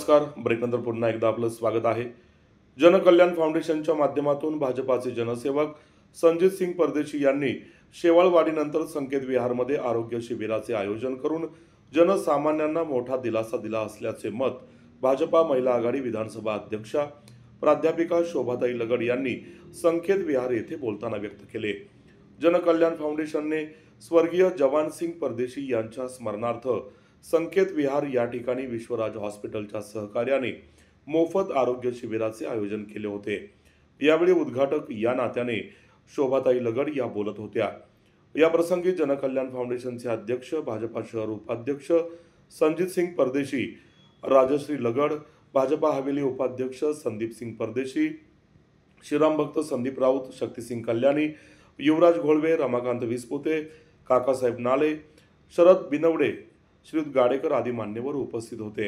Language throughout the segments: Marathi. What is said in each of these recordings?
नमस्कार. ब्रेकनंतर पुन्हा एकदा आपलं स्वागत आहे. जनकल्याण फाउंडेशनच्या माध्यमातून भाजपाचे जनसेवक संजित सिंग परदेशी यांनी शेवाळवाडीनंतर संकेत विहारमध्ये आरोग्य शिबिराचे आयोजन करून जनसामान्यांना मोठा दिलासा दिला असल्याचे मत भाजपा महिला आघाडी विधानसभा अध्यक्षा प्राध्यापिका शोभाताई लगड यांनी संकेत विहार येथे बोलताना व्यक्त केले. जनकल्याण फाउंडेशनने स्वर्गीय जवान सिंग परदेशी यांच्या स्मरणार्थ संकेत विहार या ठिकाणी विश्वराज हॉस्पिटलच्या सहकार्याने मोफत आरोग्य शिबिराचे आयोजन केले होते. यावेळी उद्घाटक या नात्याने शोभाताई लगड या बोलत होत्या. या प्रसंगी जनकल्याण फाउंडेशनचे अध्यक्ष भाजपा शहर उपाध्यक्ष संजित सिंग परदेशी, राजश्री लगड, भाजपा हवेली उपाध्यक्ष संदीप सिंग परदेशी, श्रीराम भक्त संदीप राऊत, शक्तिसिंग कल्याणी, युवराज घोळवे, रमाकांत विस्पुते, काकासाहेब नाले, शरद बिनवडे, श्रीयुत गाडेकर आदी मान्यवर उपस्थित होते.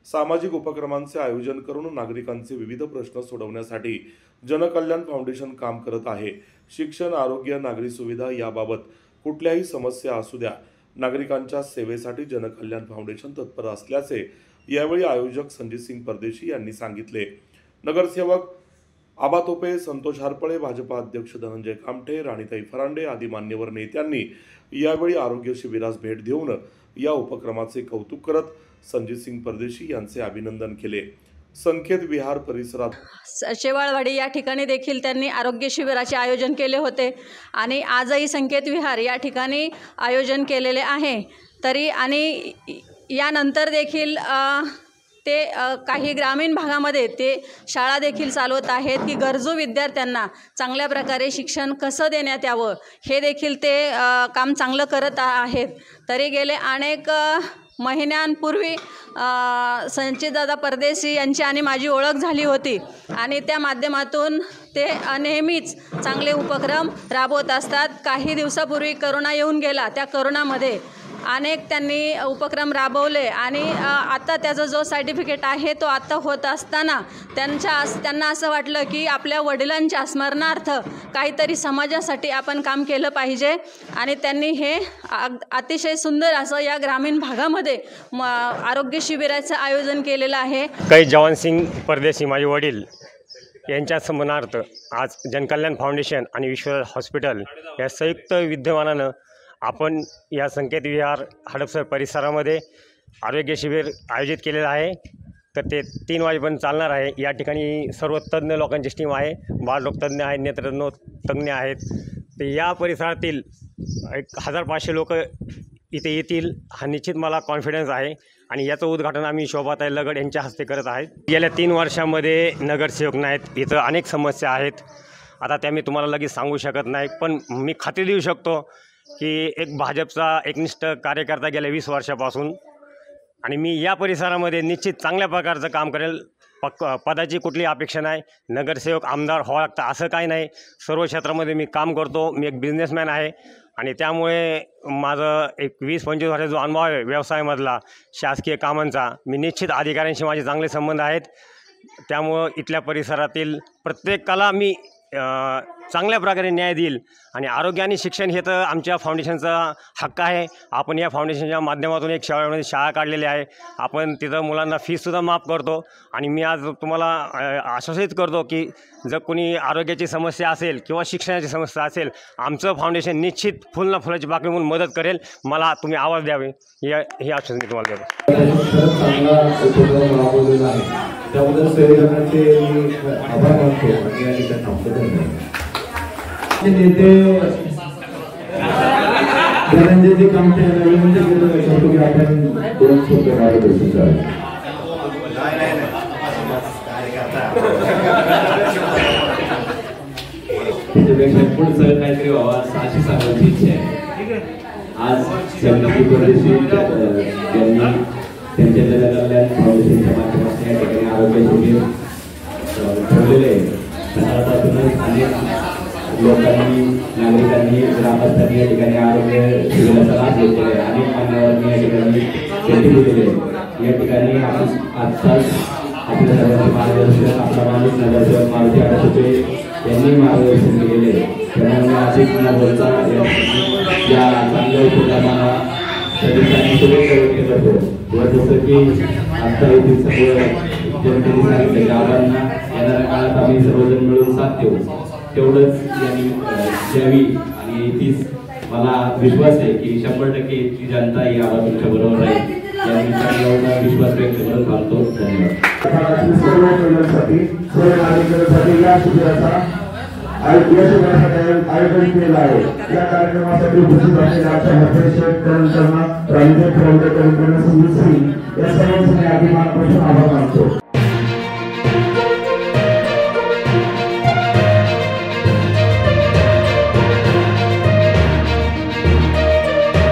सामाजिक उपक्रमांचे आयोजन करून नागरिकांचे विविध प्रश्न सोडवण्यासाठी जनकल्याण फाउंडेशन काम करत आहे. शिक्षण, आरोग्य, नागरी सुविधा याबाबत कुठल्याही समस्या असू द्या, नागरिकांच्या सेवेसाठी जनकल्याण फाउंडेशन तत्पर असल्याचे यावेळी आयोजक संजित सिंग परदेशी यांनी सांगितले. नगरसेवक आबा तोपे, संतोष हरपळे, भाजपा अध्यक्ष धनंजय कामठे, राणीताई फरांडे आदी मान्यवर नेत्यांनी यावेळी आरोग्य शिबिरास भेट देऊन या उपक्रमाचे कौतुक करत संजित सिंग परदेशी यांचे अभिनंदन केले. संकेत विहार परिसरात शेवाळवाडी या ठिकाणी देखील त्यांनी आरोग्य शिबिराचे आयोजन केले होते आणि आजही संकेत विहार या ठिकाणी आयोजन केलेले आहे. तरी आणि यानंतर देखील ते काही ग्रामीण भागामध्ये ते शाळा देखील चालवत आहेत की गरजू विद्यार्थ्यांना चांगल्या प्रकारे शिक्षण कसं देण्यात यावं हे देखील ते काम चांगलं करत आहेत. तरी गेले अनेक महिन्यांपूर्वी संचितदादा परदेशी यांची आणि माझी ओळख झाली होती आणि त्या माध्यमातून ते नेहमीच चांगले उपक्रम राबवत असतात. काही दिवसापूर्वी करोना येऊन गेला, त्या करोनामध्ये अनेक त्यांनी उपक्रम राबवले आणि आता त्याचा जो सर्टिफिकेट आहे तो आता होत असताना त्यांना असं वाटलं की आपल्या वडिलांच्या स्मरणार्थ काहीतरी समाजासाठी आपण काम केलं पाहिजे आणि त्यांनी हे अतिशय सुंदर असं या ग्रामीण भागामध्ये आरोग्य शिबिराचं आयोजन केलेलं आहे. काही जवान सिंग परदेशी माझे वडील यांच्या स्मरणार्थ आज जनकल्याण फाउंडेशन आणि विश्व हॉस्पिटल या संयुक्त विद्यमानानं आपण या संकेत विहार हडपसर परिसरामध्ये आरोग्य शिबिर आयोजित केलेलं आहे. तर ते 3 वाजेपर्यंत चालणार आहे. या ठिकाणी सर्व तज्ज्ञ लोकांची टीम आहे, बाळरोगतज्ञ आहेत, नेत्रतज्ञ आहेत. तर या परिसरातील 1500 लोक इथे येतील हा निश्चित मला कॉन्फिडन्स आहे आणि याचं उद्घाटन आम्ही शोभाताई लगड यांच्या हस्ते करत आहेत. गेल्या 3 वर्षामध्ये नगरसेवक नाहीत, इथं अनेक समस्या आहेत. आता त्या मी तुम्हाला लगेच सांगू शकत नाही, पण मी खात्री देऊ शकतो की एक भाजपचा एकनिष्ठ कार्यकर्ता गेल्या 20 वर्षापासून आणि मी या परिसरामध्ये निश्चित चांगल्या प्रकारचं काम करेल. पदाची कुठली अपेक्षा नाही, नगरसेवक आमदार व्हावं लागतं असं काही नाही. सर्व क्षेत्रामध्ये मी काम करतो. मी एक बिझनेसमॅन आहे आणि त्यामुळे माझं एक 20-25 वर्षाचा जो अनुभव आहे व्यवसायामधला, शासकीय कामांचा, मी निश्चित अधिकाऱ्यांशी माझे चांगले संबंध आहेत. त्यामुळं इथल्या परिसरातील प्रत्येकाला मी चांगल्या प्रकारे न्याय देईल आणि आरोग्य आणि शिक्षण हे तर आमच्या फाउंडेशनचा हक्क आहे. आपण या फाउंडेशनच्या माध्यमातून एक शेवाळमध्ये शाळा काढलेली आहे. आपण तिथं मुलांना फीसुद्धा माफ करतो आणि मी आज तुम्हाला आश्वासित करतो की जर कोणी आरोग्याची समस्या असेल किंवा शिक्षणाची समस्या असेल, आमचं फाउंडेशन निश्चित फुल ना फुलाची बाकी म्हणून मदत करेल. मला तुम्ही आवाज द्यावे हे आश्वासन मी तुम्हाला देतो. त्याबद्दल सहयोगाचे आभार मानतो आणि या ठिकाणी थांबतो. नेते धनंजय कामठे आपण 2 शब्द त्याच्यापेक्षा पुढचं काहीतरी व्हावं अशी सांगायची इच्छा आहे. आज परदेशी त्यांनी त्यांच्या जनकल्याण फाउंडेशनच्या माध्यमातून या ठिकाणी आरोग्य शिबिर ठेवलेले आहे. सकाळपासूनच अनेक लोकांनी, नागरिकांनी, ग्रामस्थांनी या ठिकाणी आरोग्य शिबिराचा लाभ घेतलेला आहे. अनेक मान्यवरांनी या ठिकाणी भेटी दिलेली आहे. या ठिकाणी आपण आजकाल आपल्या सर्वांचे मार्गदर्शन आपला माणूस नगरसेवक मारुती आडसुपे यांनी मार्गदर्शन केलेले. त्यामुळे अधिक न बोलता या चांगल्या उपक्रमाला सदस्यांनी सुरेख केलं होतं व जसं की आता येथील सर्व जनतेने सांगितलं गावांना येणाऱ्या काळात आम्ही सर्वजण मिळून साथ देऊ तेवढंच यांनी द्यावी आणि तीच मला विश्वास आहे की 100% इथली जनता ही आम्हाला तुमच्या बरोबर आहे या निमित्ताने विश्वास व्यक्त करून थांबतो. धन्यवाद. सर्व महिलांसाठी सर्व नागरिकांसाठी या शिबिराचा आयोजन केलं आहे. या कार्यक्रमासाठी उपस्थित असलेल्या आमच्या हॉस्पिटल प्रायव्हेट